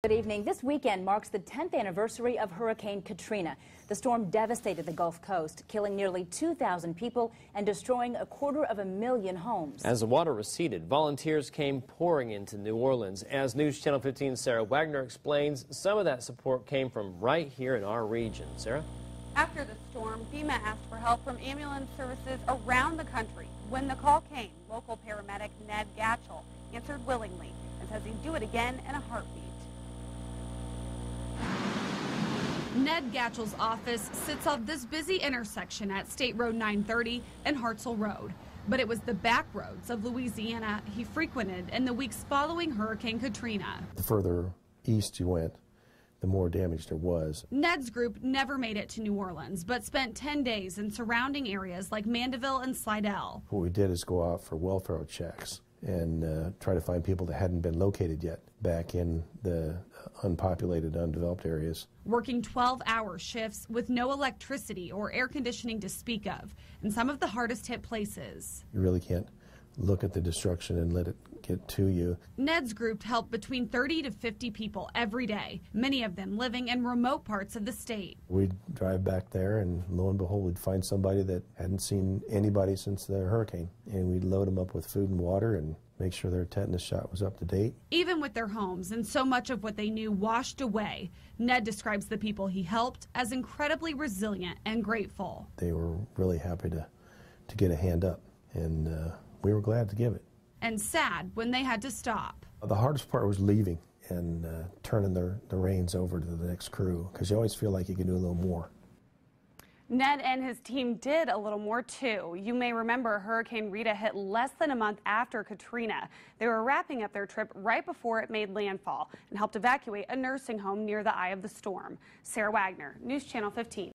Good evening. This weekend marks the 10th anniversary of Hurricane Katrina. The storm devastated the Gulf Coast, killing nearly 2,000 people and destroying 250,000 homes. As the water receded, volunteers came pouring into New Orleans. As News Channel 15's Sara Wagner explains, some of that support came from right here in our region. Sarah? After the storm, FEMA asked for help from ambulance services around the country. When the call came, local paramedic Ned Gatchell answered willingly and says he'd do it again in a heartbeat. Ned Gatchell's office sits off this busy intersection at State Road 930 and Hartselle Road. But it was the back roads of Louisiana he frequented in the weeks following Hurricane Katrina. The further east you went, the more damage there was. Ned's group never made it to New Orleans, but spent 10 days in surrounding areas like Mandeville and Slidell. What we did is go out for welfare checks and try to find people that hadn't been located yet back in the unpopulated, undeveloped areas. Working 12-hour shifts with no electricity or air conditioning to speak of in some of the hardest hit places. You really can't look at the destruction and let it get to you. Ned's group helped between 30 to 50 people every day, many of them living in remote parts of the state. We'd drive back there and lo and behold, we'd find somebody that hadn't seen anybody since the hurricane. And we'd load them up with food and water and make sure their tetanus shot was up to date. Even with their homes and so much of what they knew washed away, Ned describes the people he helped as incredibly resilient and grateful. They were really happy to get a hand up, and we were glad to give it. And sad when they had to stop. The hardest part was leaving and turning the reins over to the next crew, because you always feel like you can do a little more. Ned and his team did a little more too. You may remember Hurricane Rita hit less than a month after Katrina. They were wrapping up their trip right before it made landfall and helped evacuate a nursing home near the eye of the storm. Sara Wagner, News Channel 15.